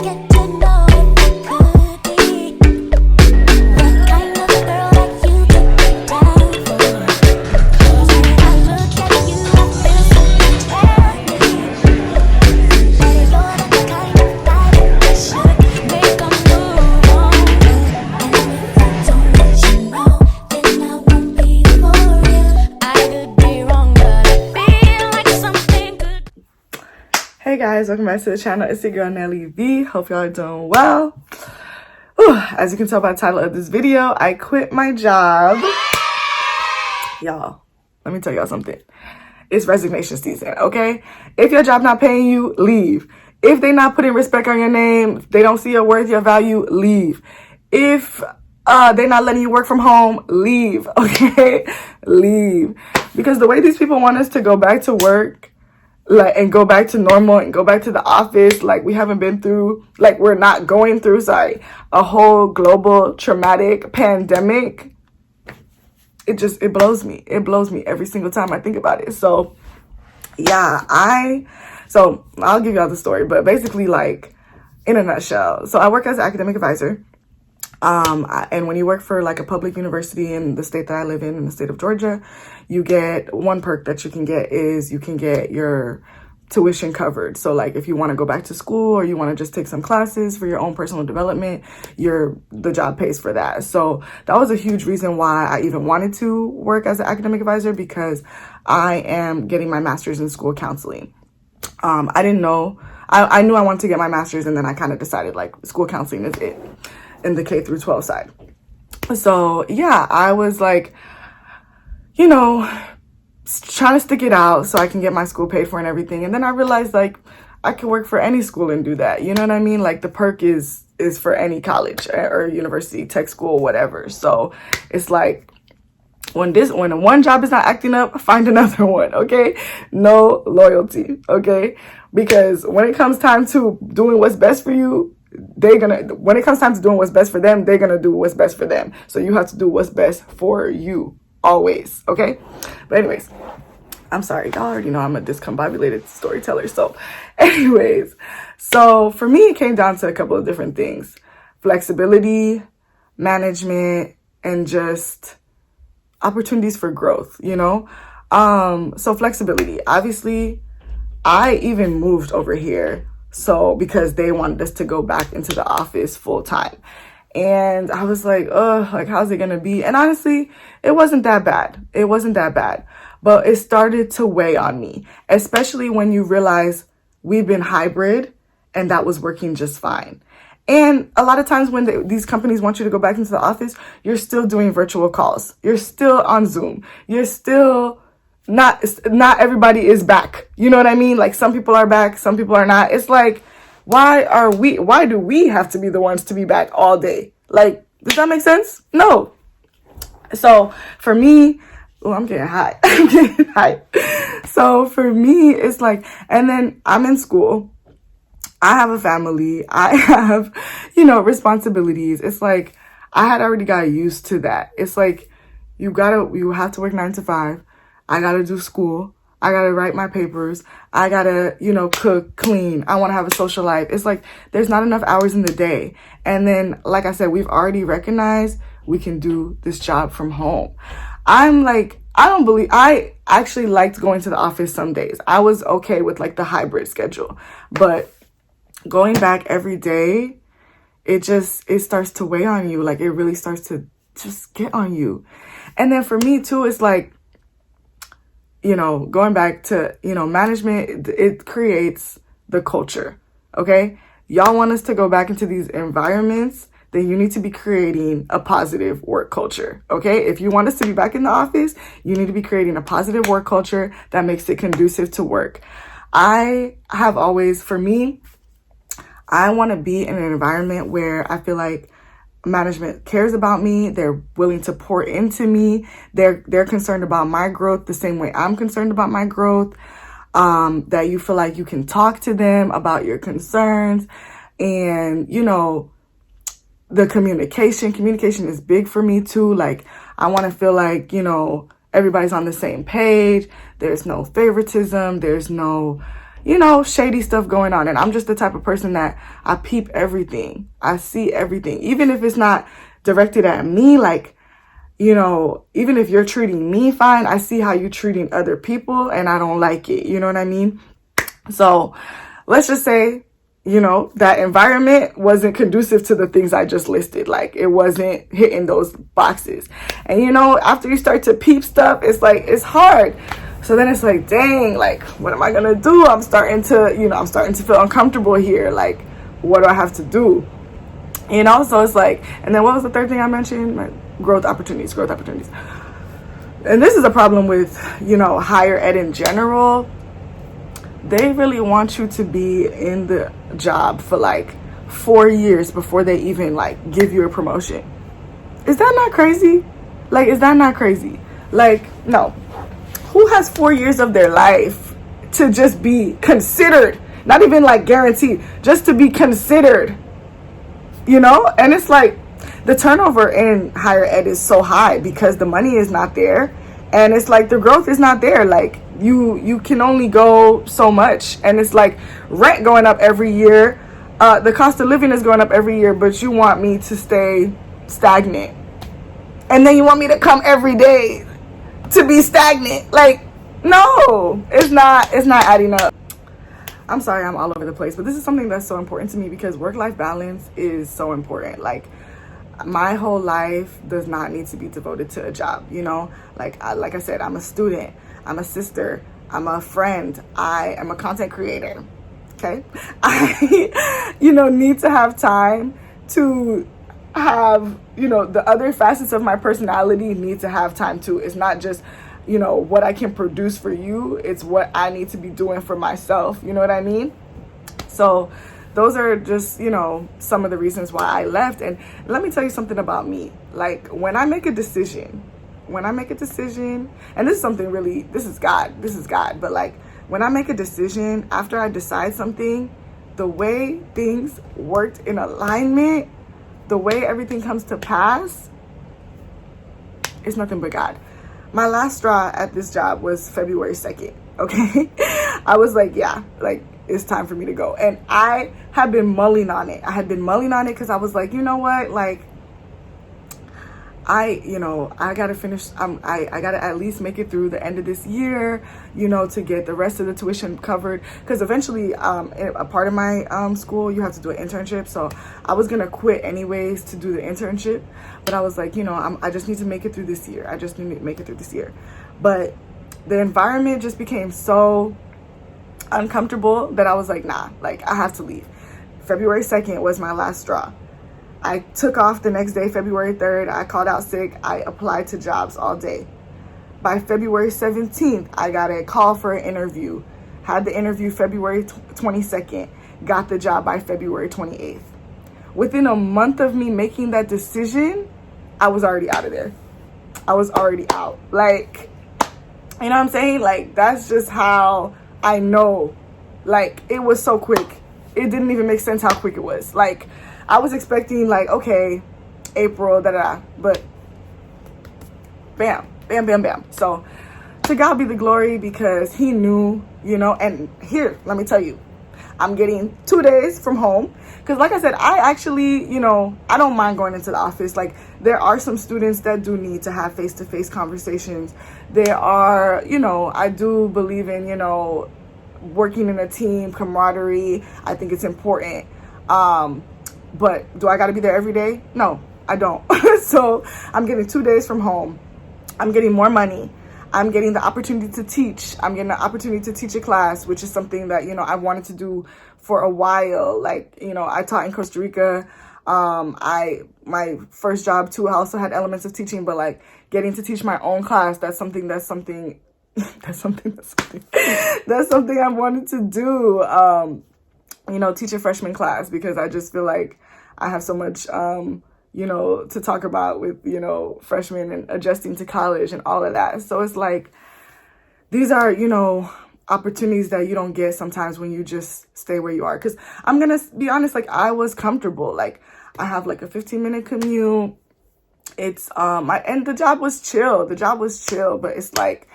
get to know if I could be the kind of girl that you could be down for. 'Cause when I look at you, I feel something tell me that you're the kind of guy that should make a move on. And if I don't let you know, then I won't be for real. I could be wrong, but I feel like something could. Hey guys, welcome back to the channel. It's your girl Nelly V. Hope y'all are doing well. As you can tell by the title of this video, I quit my job. Y'all, let me tell y'all something. It's resignation season, okay? If your job not paying you, leave. If they not putting respect on your name, they don't see your worth, your value, leave. If they not letting you work from home, leave, okay? Leave. Because the way these people want us to go back to work, and go back to normal and go back to the office, we're not going through, a whole global traumatic pandemic. It blows me. It blows me every single time I think about it. So yeah, I'll give y'all the story, but basically, in a nutshell, so I work as an academic advisor. And when you work for a public university in the state that I live in the state of Georgia, you get one perk that you can get is you can get your tuition covered. So if you want to go back to school or you want to just take some classes for your own personal development, the job pays for that. So that was a huge reason why I even wanted to work as an academic advisor, because I am getting my master's in school counseling. I didn't know, I knew I wanted to get my master's, and then I kind of decided school counseling is it in the K through 12 side. So yeah, I was trying to stick it out so I can get my school paid for and everything. And then I realized I could work for any school and do that. You know what I mean? The perk is for any college or university, tech school, whatever. So it's when one job is not acting up, find another one, okay? No loyalty, okay? Because when it comes time to doing what's best for you, when it comes time to doing what's best for them, they're gonna do what's best for them. So you have to do what's best for you always, okay? But anyways, I'm sorry, y'all already know I'm a discombobulated storyteller. So anyways, so for me, it came down to a couple of different things: flexibility, management, and just opportunities for growth, So flexibility, obviously, I even moved over here because they wanted us to go back into the office full time. And I was how's it gonna be? And honestly, it wasn't that bad. It wasn't that bad. But it started to weigh on me, especially when you realize we've been hybrid and that was working just fine. And a lot of times when these companies want you to go back into the office, you're still doing virtual calls. You're still on Zoom. You're still not everybody is back. You know what I mean? Some people are back, some people are not. It's why do we have to be the ones to be back all day? Does that make sense? No. So for me, I'm getting hot. I'm getting hot. So for me, it's and then I'm in school. I have a family. I have, responsibilities. It's I had already got used to that. It's you have to work 9 to 5. I gotta do school. I gotta write my papers. I gotta, cook, clean. I want to have a social life. It's there's not enough hours in the day. And then, like I said, we've already recognized we can do this job from home. I actually liked going to the office some days. I was okay with the hybrid schedule, but going back every day, it starts to weigh on you. It really starts to just get on you. And then for me too, it's going back to, management, it creates the culture, okay? Y'all want us to go back into these environments, then you need to be creating a positive work culture, okay? If you want us to be back in the office, you need to be creating a positive work culture that makes it conducive to work. I want to be in an environment where I feel management cares about me. They're willing to pour into me. They're concerned about my growth the same way I'm concerned about my growth. That you feel you can talk to them about your concerns, and the communication is big for me too. I want to feel everybody's on the same page. There's no favoritism. There's no shady stuff going on. And I'm just the type of person that I peep everything. I see everything. Even if it's not directed at me, like, even if you're treating me fine, I see how you're treating other people and I don't like it. You know what I mean? So let's just say, that environment wasn't conducive to the things I just listed. Like, it wasn't hitting those boxes. And, after you start to peep stuff, it's like, it's hard. So then it's like, dang, like, what am I going to do? I'm starting to feel uncomfortable here. Like, what do I have to do? So it's like, and then what was the third thing I mentioned? Like, growth opportunities. And this is a problem with, higher ed in general. They really want you to be in the job for like 4 years before they even like give you a promotion. Is that not crazy? Like, is that not crazy? Like, no. Who has 4 years of their life to just be considered? Not even like guaranteed, just to be considered, And it's like the turnover in higher ed is so high because the money is not there. And it's like the growth is not there. Like, you can only go so much. And it's like rent going up every year. The cost of living is going up every year, but you want me to stay stagnant. And then you want me to come every day to be stagnant. Like, no, it's not adding up. I'm sorry, I'm all over the place, but this is something that's so important to me because work-life balance is so important. Like, my whole life does not need to be devoted to a job, Like I said, I'm a student, I'm a sister, I'm a friend, I am a content creator, okay? I, need to have time to have, the other facets of my personality need to have time too. It's not just, what I can produce for you, it's what I need to be doing for myself, you know what I mean? So those are just, some of the reasons why I left. And let me tell you something about me. Like, when I make a decision, and this is something really, this is God, but like, when I make a decision, after I decide something, the way things worked in alignment, the way everything comes to pass, it's nothing but God. My last straw at this job was February 2nd, okay? I was like, yeah, like, it's time for me to go. And I had been mulling on it. Because I was like, you know what? Like, I gotta finish. I gotta at least make it through the end of this year, to get the rest of the tuition covered. Because eventually, a part of my school, you have to do an internship. So I was gonna quit anyways to do the internship. But I was like, I just need to make it through this year. But the environment just became so uncomfortable that I was like, nah, like, I have to leave. February 2nd was my last straw. I took off the next day, February 3rd. I called out sick. I applied to jobs all day. By February 17th, I got a call for an interview. Had the interview February 22nd. Got the job by February 28th. Within a month of me making that decision, I was already out of there. I was already out. Like, you know what I'm saying? Like, that's just how I know. Like, it was so quick. It didn't even make sense how quick it was. Like, I was expecting, like, okay, April, but bam, bam, bam, bam. So to God be the glory, because he knew, and here, let me tell you, I'm getting 2 days from home. Because like I said, I actually, I don't mind going into the office. Like, there are some students that do need to have face-to-face conversations. There are, I do believe in, working in a team, camaraderie. I think it's important. But do I got to be there every day? No, I don't. So I'm getting 2 days from home. I'm getting more money. I'm getting the opportunity to teach. I'm getting the opportunity to teach a class, which is something that, I wanted to do for a while. Like, I taught in Costa Rica. My first job too, I also had elements of teaching, but like getting to teach my own class, that's something that's something I wanted to do. Teach a freshman class, because I just feel like I have so much, to talk about with, freshmen and adjusting to college and all of that. So it's like, these are, opportunities that you don't get sometimes when you just stay where you are. Because I'm going to be honest, like, I was comfortable. Like, I have like a 15-minute commute. It's, and the job was chill. But it's like,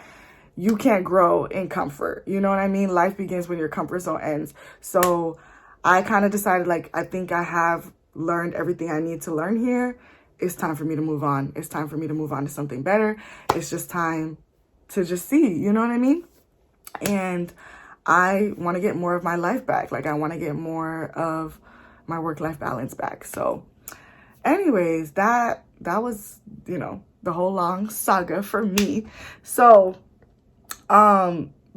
you can't grow in comfort. You know what I mean? Life begins when your comfort zone ends. So I kind of decided, like, I think I have learned everything I need to learn here. It's time for me to move on. It's time for me to move on to something better. It's just time to just see, you know what I mean? And I want to get more of my life back. Like, I want to get more of my work-life balance back. So anyways, that was, you know, the whole long saga for me. So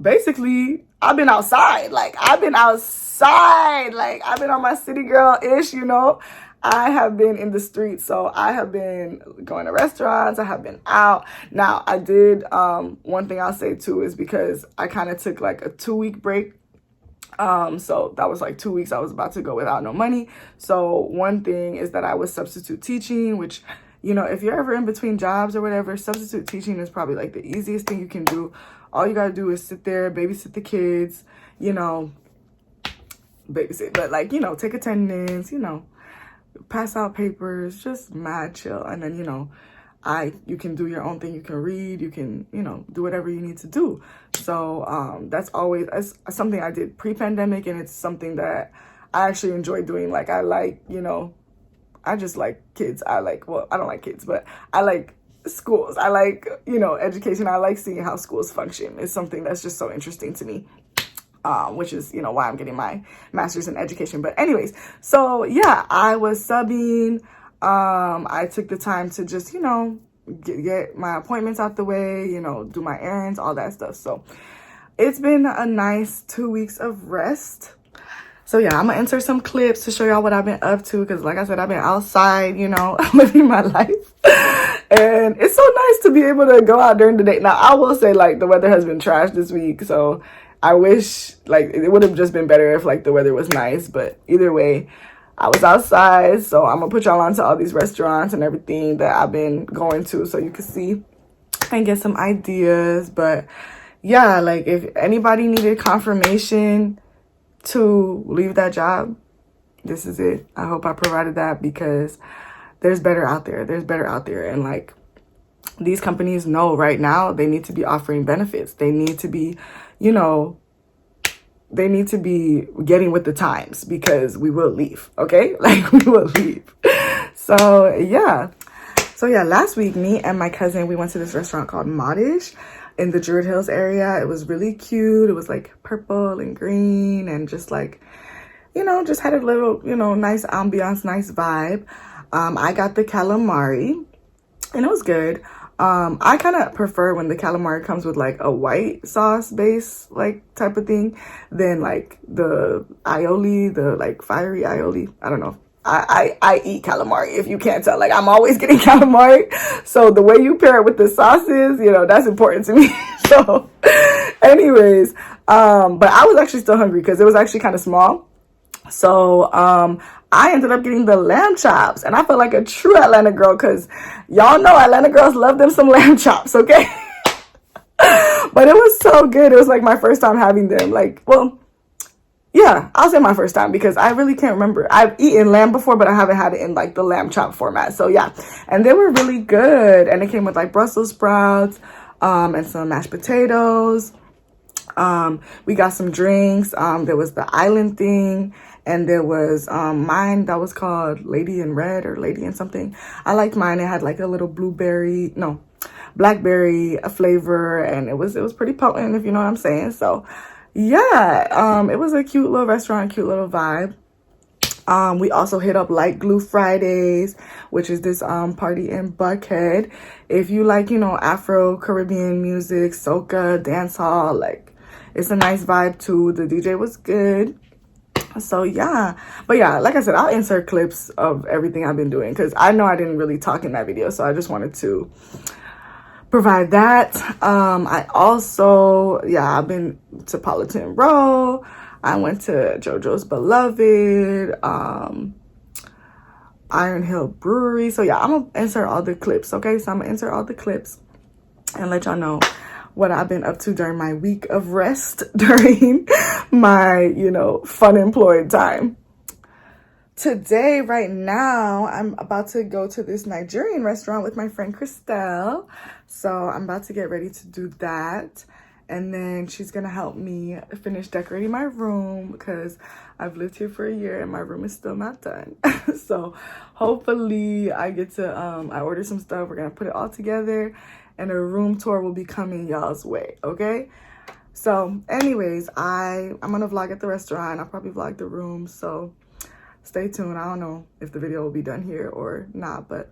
basically, I've been outside. Like, I've been outside. Like, I've been on my city girl-ish, you know. I have been in the streets. So I have been going to restaurants. I have been out. Now, I did, one thing I'll say too is because I kind of took like a 2-week break. So that was like 2 weeks I was about to go without no money. So one thing is that I was substitute teaching, which, you know, if you're ever in between jobs or whatever, substitute teaching is probably like the easiest thing you can do. All you gotta do is sit there, babysit the kids, you know, babysit, but like, you know, take attendance, you know, pass out papers, just mad chill. And then, you know, you can do your own thing. You can read, you can, you know, do whatever you need to do. So that's always something I did pre-pandemic, and it's something that I actually enjoy doing. Like, I like, you know, I just like kids. I don't like kids, but I like schools. I like, you know, education. I like seeing how schools function. It's something that's just so interesting to me. Which is, you know, why I'm getting my master's in education. But anyways, so yeah, I was subbing. I took the time to just, you know, get my appointments out the way, you know, do my errands, all that stuff. So it's been a nice 2 weeks of rest. So yeah, I'm gonna insert some clips to show y'all what I've been up to, because like I said, I've been outside, you know, living my life. And it's so nice to be able to go out during the day. Now, I will say, like, the weather has been trash this week, so I wish, like, it would have just been better if, like, the weather was nice. But either way, I was outside, so I'm gonna put y'all onto all these restaurants and everything that I've been going to so you can see and get some ideas. But yeah, like, if anybody needed confirmation to leave that job, this is it. I hope I provided that, because there's better out there. There's better out there. And like, these companies know right now they need to be offering benefits. They need to be, you know, they need to be getting with the times, because we will leave, okay? Like, we will leave. So yeah, last week, me and my cousin, we went to this restaurant called Modish in the Druid Hills area. It was really cute. It was like purple and green, and just like, you know, just had a little, you know, nice ambiance, nice vibe. I got the calamari, and it was good. I kind of prefer when the calamari comes with like a white sauce base, like, type of thing, than like the aioli, the like fiery aioli. I don't know. I eat calamari, if you can't tell. Like, I'm always getting calamari. So the way you pair it with the sauces, you know, that's important to me. So anyways, but I was actually still hungry because it was actually kind of small. So I ended up getting the lamb chops, and I felt like a true Atlanta girl, because y'all know Atlanta girls love them some lamb chops, okay? But it was so good. It was like my first time having them. Like, well, yeah, I'll say my first time, because I really can't remember. I've eaten lamb before, but I haven't had it in like the lamb chop format. So yeah, and they were really good. And it came with like Brussels sprouts and some mashed potatoes. We got some drinks. There was the island thing, and there was mine that was called Lady in Red or Lady in something. I liked mine. It had like a little blackberry flavor, and it was pretty potent, if you know what I'm saying. So yeah, it was a cute little restaurant, cute little vibe. We also hit up Light Glue Fridays, which is this party in Buckhead. If you like, you know, Afro Caribbean music, soca, dancehall, like, it's a nice vibe too. The DJ was good. So yeah, but yeah, like I said, I'll insert clips of everything I've been doing, because I know I didn't really talk in that video, so I just wanted to provide that. I also, yeah, I've been to Politan Row. I went to JoJo's Beloved, Iron Hill Brewery. So yeah, I'm gonna insert all the clips, okay? So I'm gonna insert all the clips and let y'all know what I've been up to during my week of rest, during my, you know, Funemployed time. Today, right now, I'm about to go to this Nigerian restaurant with my friend Christelle. So I'm about to get ready to do that. And then she's gonna help me finish decorating my room because I've lived here for a year and my room is still not done. So hopefully I get to, I ordered some stuff. We're gonna put it all together and a room tour will be coming y'all's way, okay? So anyways, I'm gonna vlog at the restaurant. I'll probably vlog the room, so stay tuned. I don't know if the video will be done here or not, but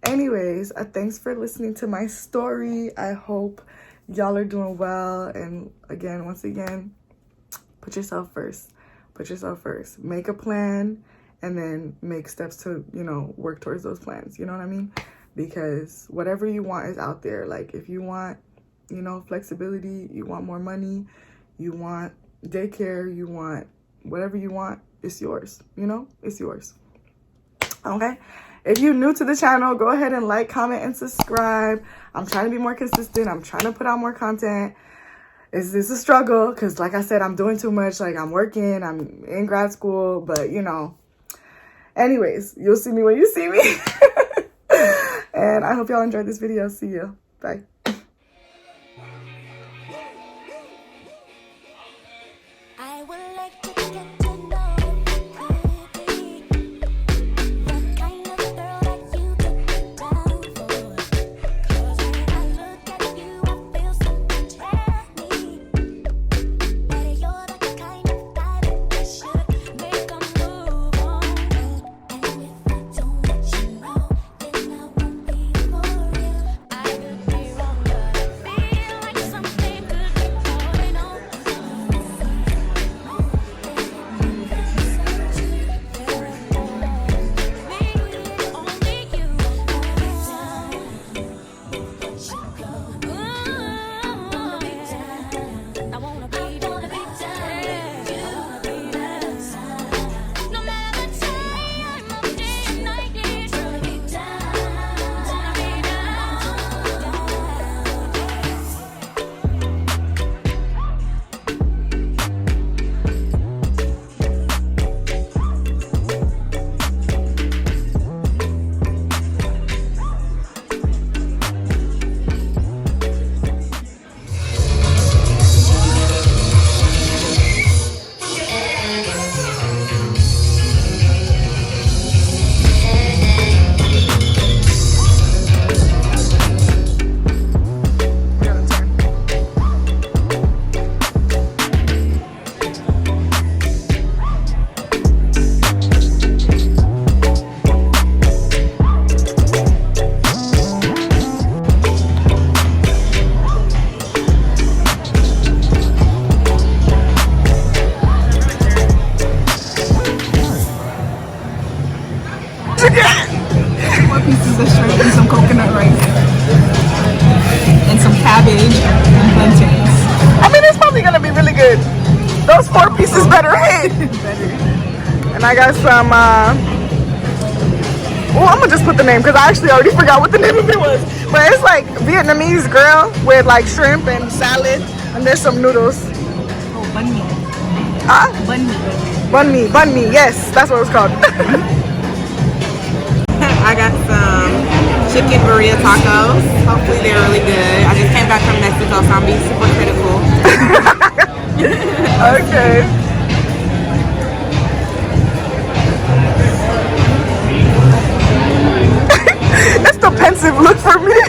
anyways, thanks for listening to my story. I hope y'all are doing well. And again, once again, put yourself first. Put yourself first. Make a plan and then make steps to, you know, work towards those plans. You know what I mean? Because whatever you want is out there. Like if you want, you know, flexibility, you want more money, you want daycare, you want whatever you want, it's yours. You know, it's yours. Okay? If you're new to the channel, go ahead and like, comment, and subscribe. I'm trying to be more consistent. I'm trying to put out more content. It's a struggle because, like I said, I'm doing too much. Like, I'm working. I'm in grad school. But, you know, anyways, you'll see me when you see me. And I hope y'all enjoyed this video. See you. Bye. I would like to get to know you could be the kind of girl that you could be down for. 'Cause when I look at you, I feel something tell me that you're the kind of guy that I should make a move on. And if I don't let you know, then I won't be for real. I could be wrong, but I feel like something could be going on. Pieces of shrimp and some coconut rice and some cabbage and plantains. I mean, it's probably going to be really good. Those 4 pieces better hit. And I got some, well, I'm going to just put the name because I actually already forgot what the name of it was. But it's like Vietnamese grill with like shrimp and salad. And there's some noodles. Oh, banh mi. Huh? Banh mi. Banh mi. Yes, that's what it's called. I got some chicken burrito tacos. Hopefully they're really good. I just came back from Mexico, so I'm being super critical. Okay. That's the pensive look for me.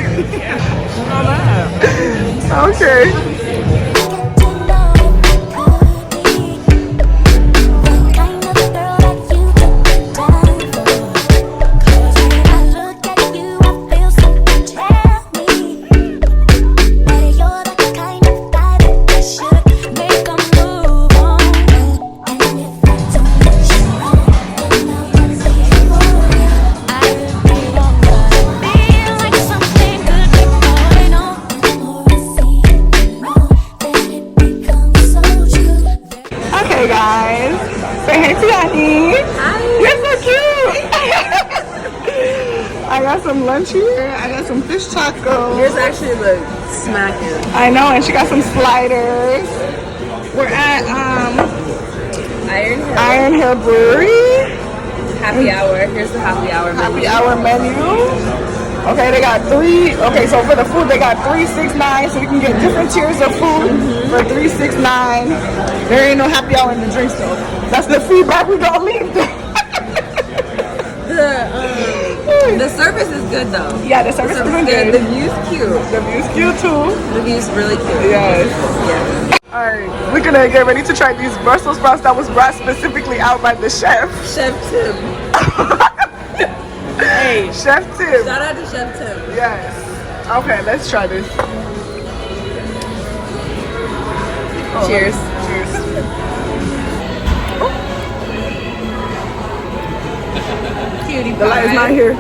Okay. Hey guys, say hey to Yanni. Hi. You're so cute. I got some lunch here. I got some fish tacos. Yours actually look smacking. I know, and she got some sliders. We're at Iron Hill Brewery. Happy hour. Here's the happy hour menu. Happy hour menu. Okay, they got three. Okay, so for the food, they got 369. So we can get different tiers of food for 369. There ain't no happy hour in the drinks though. That's the feedback we gonna leave. The service is good though. Yeah, the service is good. The view's cute. The view's cute too. The view's really cute. Yes. Yeah. Alright, we're gonna get ready to try these Brussels sprouts that was brought specifically out by the chef. Chef Tim. Hey. Chef Tim. Shout out to Chef Tim. Yes. Okay, let's try this. Oh, Cheers. Cheers. Cutie pie. The light is not here.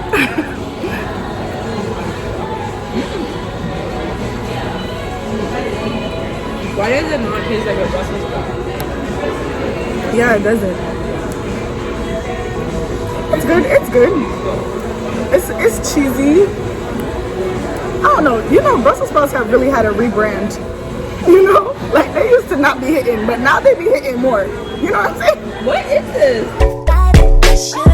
Why does it not taste like a Brussels sprout? Yeah, it doesn't. It's good. It's good. It's cheesy. I don't know. You know, Brussels sprouts have really had a rebrand. You know, like they used to not be hitting, but now they be hitting more. You know what I'm saying? What is this? I should